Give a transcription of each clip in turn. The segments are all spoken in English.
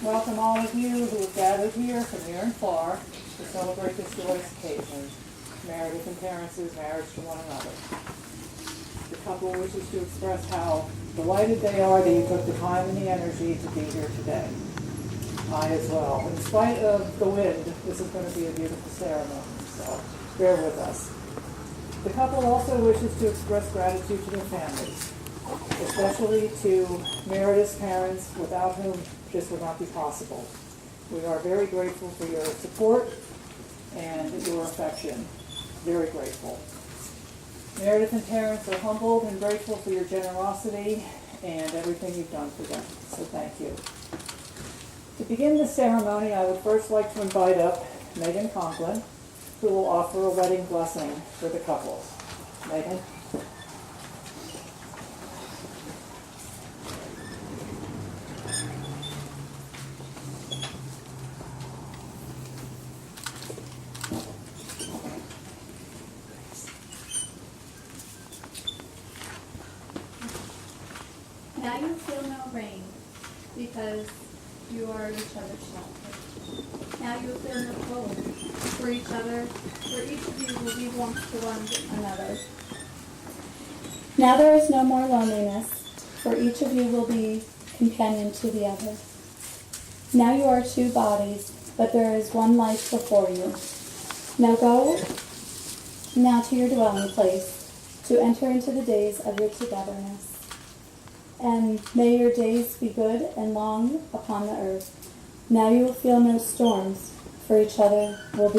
Welcome all of you who have gathered here from near and far to celebrate this joyous occasion, Meredith and Terrence's marriage to one another. The couple wishes to express how delighted they are that you took the time and the energy to be here today. I as well. In spite of the wind, this is going to be a beautiful ceremony, so bear with us. The couple also wishes to express gratitude to their families, especially to Meredith's parents, without whom this would not be possible. We are very grateful for your support and your affection. Very grateful. Meredith and Terrence are humbled and grateful for your generosity and everything you've done for them, so thank you. To begin the ceremony, I would first like to invite up Megan Conklin, who will offer a wedding blessing for the couple. Megan? Now you feel no rain, because you are each other's shelter. Now you feel no cold for each other, for each of you will be warmth to one another. Now there is no more loneliness, for each of you will be companion to the other. Now you are two bodies, but there is one life before you. Now go now to your dwelling place, to enter into the days of your togetherness. And may your days be good and long upon the earth. Now you will feel no storms, for you will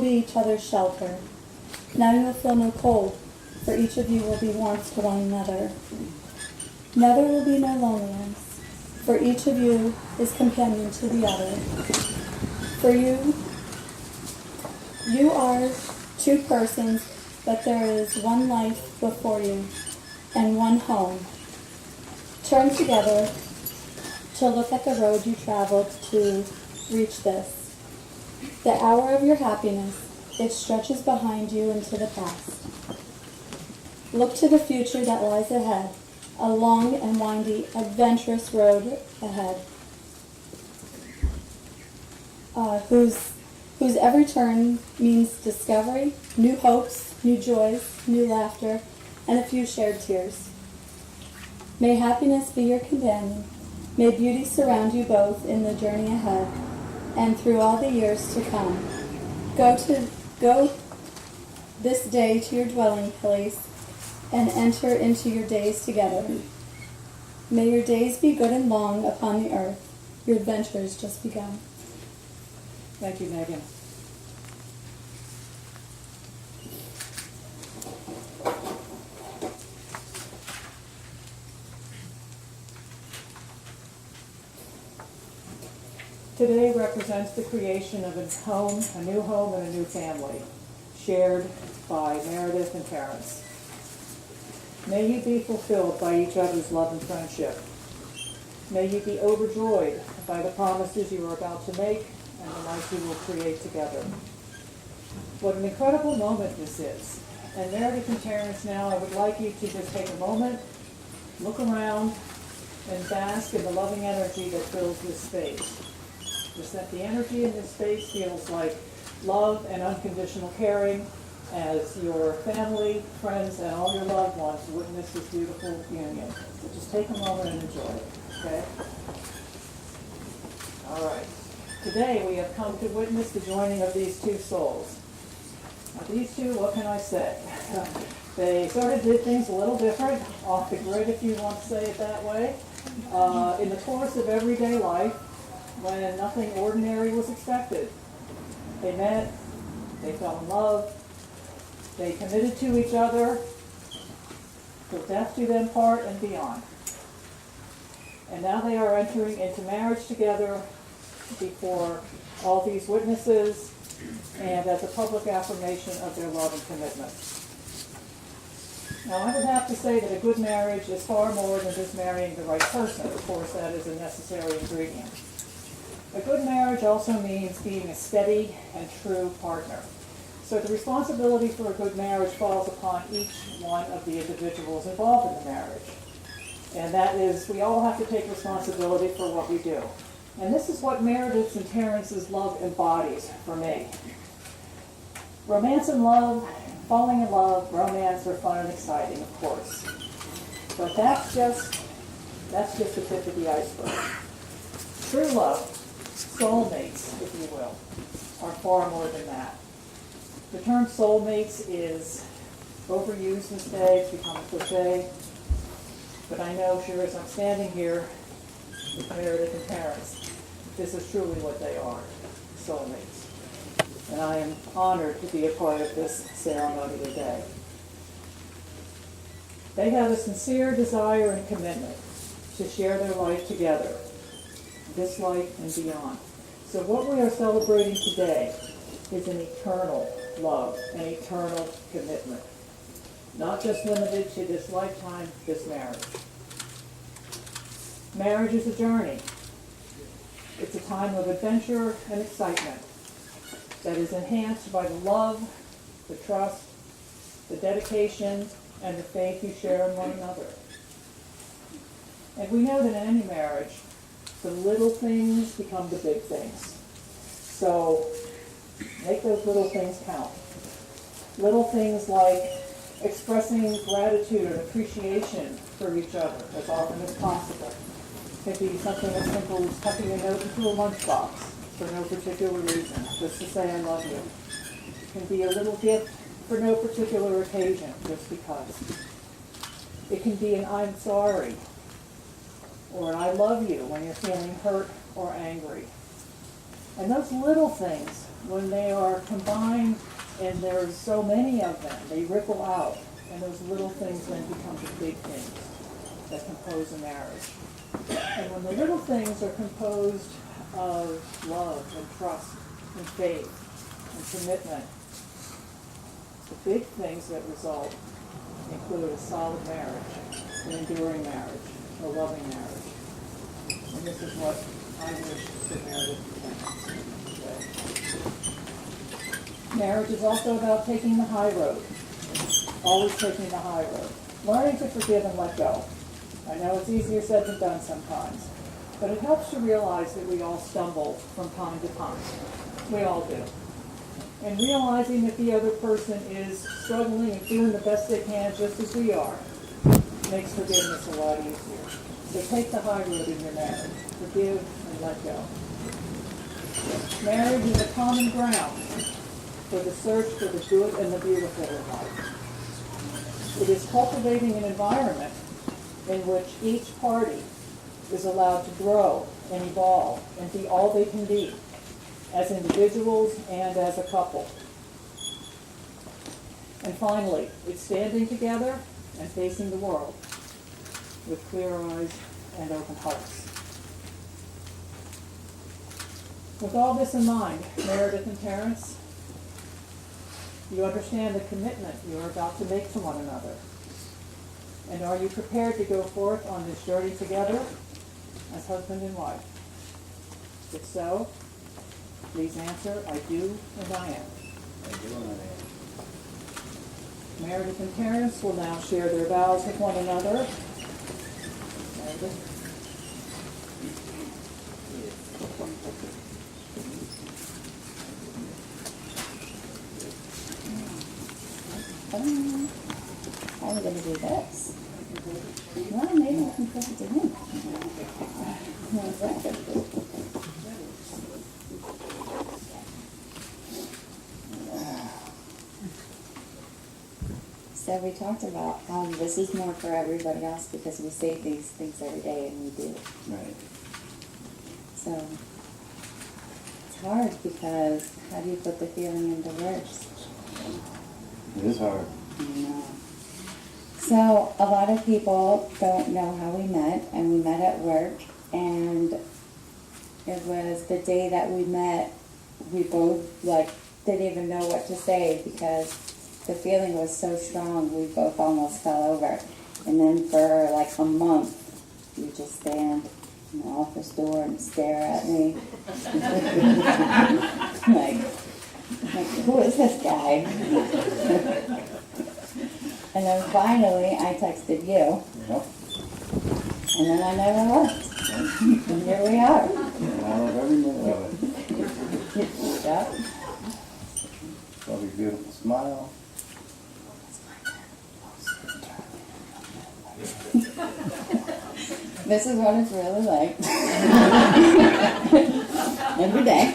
be each other's shelter. Now you will feel no cold, for each of you will be warmth to one another. Now there will be no loneliness, for each of you is companion to the other. For you are two persons, but there is one life before you, and one home. Turn together to look at the road you traveled to reach this. The hour of your happiness, it stretches behind you into the past. Look to the future that lies ahead, a long and windy, adventurous road ahead, whose every turn means discovery, new hopes, new joys, new laughter, and a few shared tears. May happiness be your companion. May beauty surround you both in the journey ahead and through all the years to come. Go this day to your dwelling place and enter into your days together. May your days be good and long upon the earth. Your adventure has just begun. Thank you, Megan. Today represents the creation of a new home and a new family, shared by Meredith and Terrence. May you be fulfilled by each other's love and friendship. May you be overjoyed by the promises you are about to make and the life you will create together. What an incredible moment this is. And Meredith and Terrence, now I would like you to just take a moment, look around, and bask in the loving energy that fills this space. Just that the energy in this space feels like love and unconditional caring as your family, friends, and all your loved ones witness this beautiful union. So just take a moment and enjoy it, okay? All right. Today we have come to witness the joining of these two souls. Now these two, what can I say? They sort of did things a little different, off the grid if you want to say it that way. In the course of everyday life, when nothing ordinary was expected. They met, they fell in love, they committed to each other, till death do them part and beyond. And now they are entering into marriage together before all these witnesses and as a public affirmation of their love and commitment. Now I would have to say that a good marriage is far more than just marrying the right person. Of course, that is a necessary ingredient. A good marriage also means being a steady and true partner. So the responsibility for a good marriage falls upon each one of the individuals involved in the marriage. And that is, we all have to take responsibility for what we do. And this is what Meredith's and Terrence's love embodies for me. Romance and love, falling in love, romance are fun and exciting, of course. But that's just the tip of the iceberg. True love, soulmates, if you will, are far more than that. The term soulmates is overused these days, become a cliche. But I know, sure as I'm standing here with Meredith and Terrence, this is truly what they are, soulmates. And I am honored to be a part of this ceremony today. They have a sincere desire and commitment to share their life together, this life and beyond. So what we are celebrating today is an eternal love, an eternal commitment. Not just limited to this lifetime, this marriage. Marriage is a journey. It's a time of adventure and excitement that is enhanced by the love, the trust, the dedication, and the faith you share in one another. And we know that in any marriage, the little things become the big things. So make those little things count. Little things like expressing gratitude and appreciation for each other as often as possible. It could be something as simple as tucking a note into a lunchbox for no particular reason, just to say I love you. It can be a little gift for no particular occasion, just because. It can be an I'm sorry or an I love you when you're feeling hurt or angry. And those little things, when they are combined, and there's so many of them, they ripple out, and those little things then become the big things that compose a marriage. And when the little things are composed of love and trust and faith and commitment, the big things that result include a solid marriage, an enduring marriage, a loving marriage. And this is what I wish for Meredith today. Marriage is also about taking the high road, always taking the high road, learning to forgive and let go. I know it's easier said than done sometimes, but it helps to realize that we all stumble from time to time. We all do. And realizing that the other person is struggling and doing the best they can just as we are makes forgiveness a lot easier. So take the high road in your marriage. Forgive and let go. Marriage is a common ground for the search for the good and the beautiful in life. It is cultivating an environment in which each party is allowed to grow and evolve and be all they can be as individuals and as a couple. And finally, it's standing together and facing the world with clear eyes and open hearts. With all this in mind, Meredith and Terrence, you understand the commitment you are about to make to one another. And are you prepared to go forth on this journey together as husband and wife? If so, please answer, I do and I am. I do and I am. Meredith and Terrence will now share their vows with one another. Meredith. How are we going to do this? Well, maybe I can put it to him. How's that going to do? So we talked about how this is more for everybody else because we say these things every day and we do. Right. So it's hard because how do you put the feeling into words? It is hard. I know. So a lot of people don't know how we met, and we met at work, and it was the day that we met, we both didn't even know what to say because the feeling was so strong we both almost fell over. And then for a month, you just stand in the office door and stare at me. like, who is this guy? And then finally, I texted you. Yep. And then I never left. And here we are. And Smile. This is what it's really like. Every day.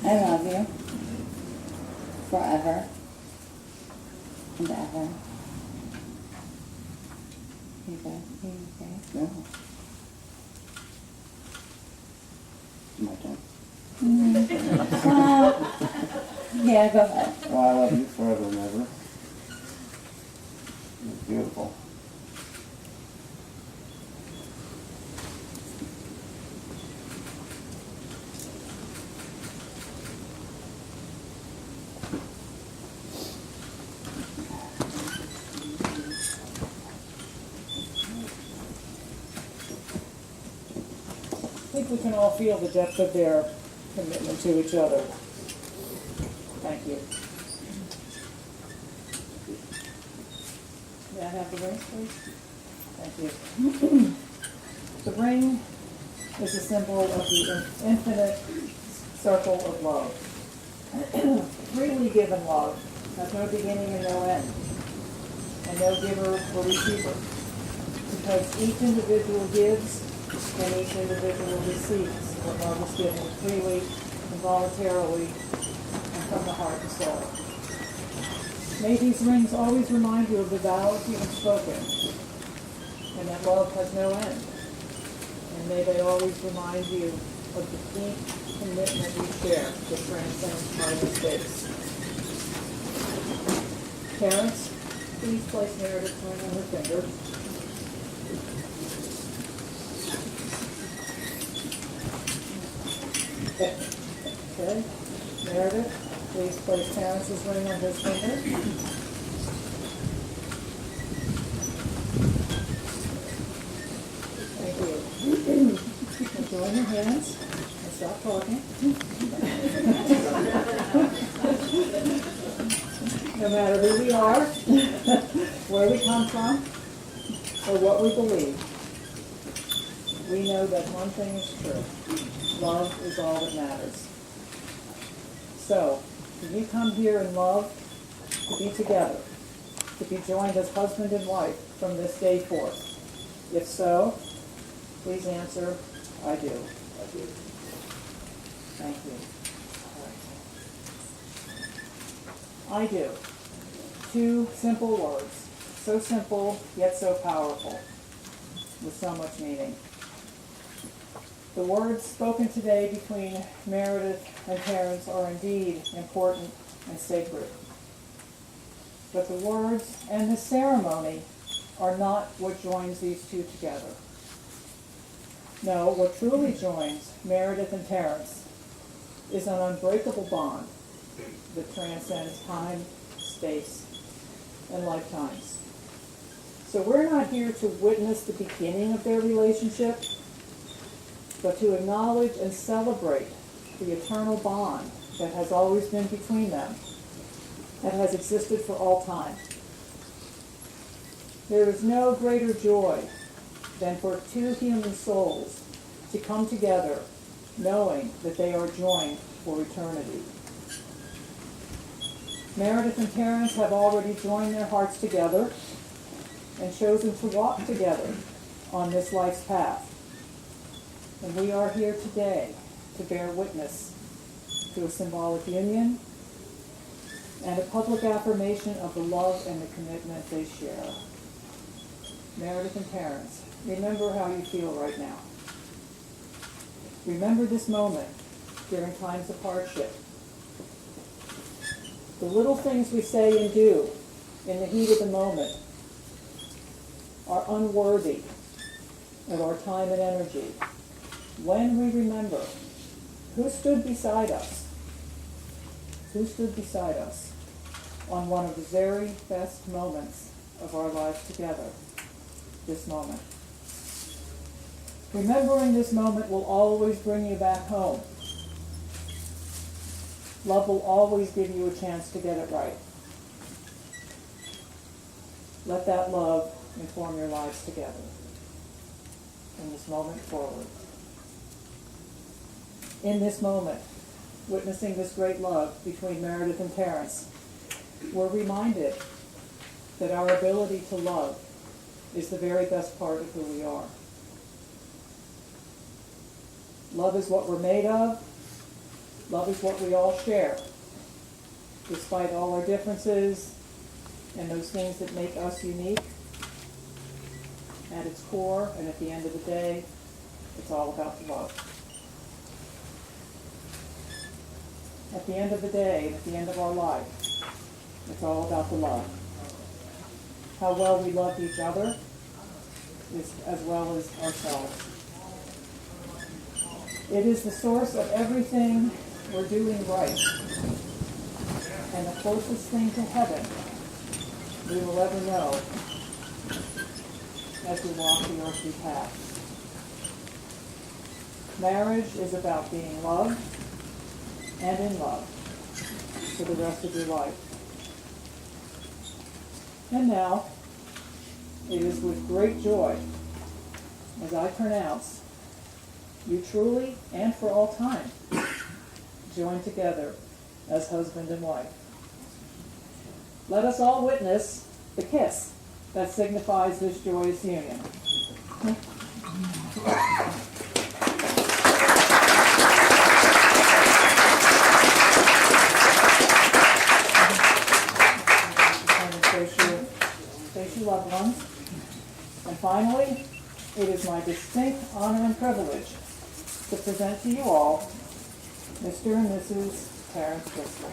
I love you. Forever. And ever. You good? You okay? Yeah. My turn. Well, yeah, go ahead. Well, I love you forever and ever. It's beautiful. I think we can all feel the depth of their commitment to each other. Thank you. May I have the rings, please? Thank you. The ring is a symbol of the infinite circle of love. Freely given love has no beginning and no end, and no giver or receiver, because each individual gives and each individual receives what love is given freely and voluntarily and from the heart and soul. May these rings always remind you of the vows you have spoken, and that love has no end. And may they always remind you of the deep commitment you share that transcends time and space. Parents, please place Meredith's ring on her finger. Okay, Meredith, please place Terrence's ring on his finger. Thank you. And join your hands and stop talking. No matter who we are, where we come from, or what we believe, we know that one thing is true. Love is all that matters. So, do you come here in love to be together, to be joined as husband and wife from this day forth? If so, please answer, I do. I do. Thank you. All right. I do. Two simple words. So simple, yet so powerful, with so much meaning. The words spoken today between Meredith and Terrence are indeed important and sacred. But the words and the ceremony are not what joins these two together. No, what truly joins Meredith and Terrence is an unbreakable bond that transcends time, space, and lifetimes. So we're not here to witness the beginning of their relationship, but to acknowledge and celebrate the eternal bond that has always been between them, that has existed for all time. There is no greater joy than for two human souls to come together knowing that they are joined for eternity. Meredith and Terrence have already joined their hearts together and chosen to walk together on this life's path. And we are here today to bear witness to a symbolic union and a public affirmation of the love and the commitment they share. Meredith and Terrence, remember how you feel right now. Remember this moment during times of hardship. The little things we say and do in the heat of the moment are unworthy of our time and energy when we remember who stood beside us on one of the very best moments of our lives together, this moment. Remembering this moment will always bring you back home. Love will always give you a chance to get it right. Let that love inform your lives together from this moment forward. In this moment, witnessing this great love between Meredith and Terrence, we're reminded that our ability to love is the very best part of who we are. Love is what we're made of. Love is what we all share. Despite all our differences and those things that make us unique, at its core and at the end of the day, it's all about love. At the end of the day, at the end of our life, it's all about the love. How well we love each other as well as ourselves. It is the source of everything we're doing right, and the closest thing to heaven we will ever know as we walk the earthly path. Marriage is about being loved and in love for the rest of your life. And now, it is with great joy as I pronounce you truly and for all time join together as husband and wife. Let us all witness the kiss that signifies this joyous union. Face your loved ones. And finally, it is my distinct honor and privilege to present to you all Mr. and Mrs. Terrence Driscoll.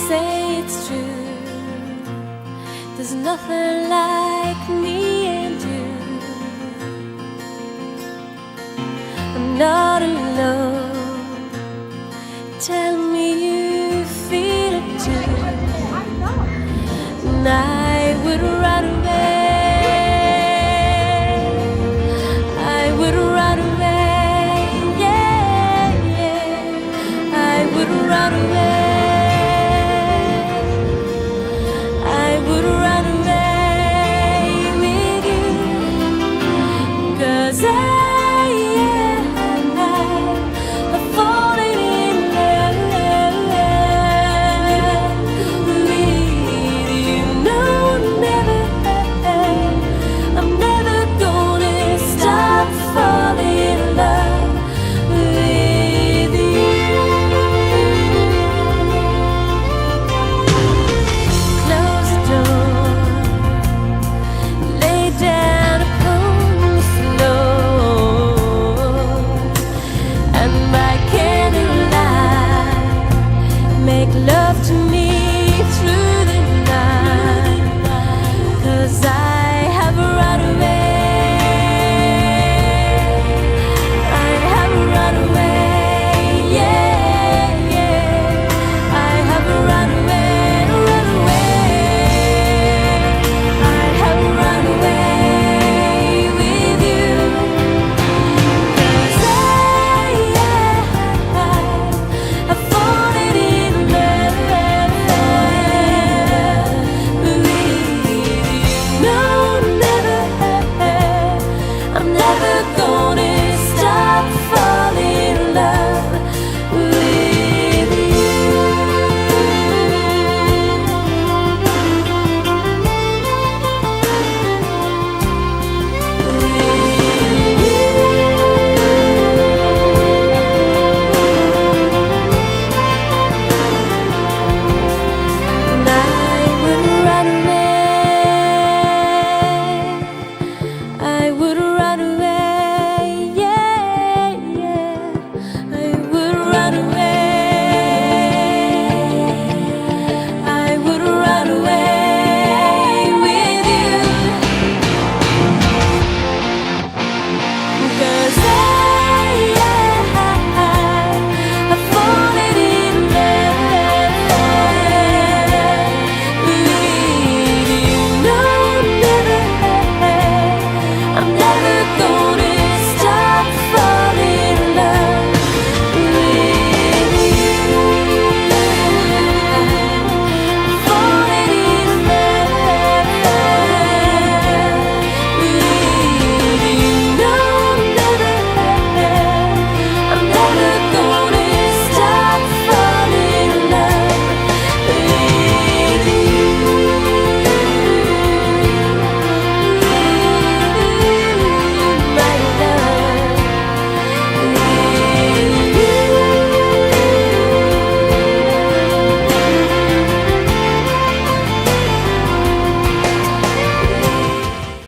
Say it's true, there's nothing like me and you. I'm not alone, tell me you feel it too. Now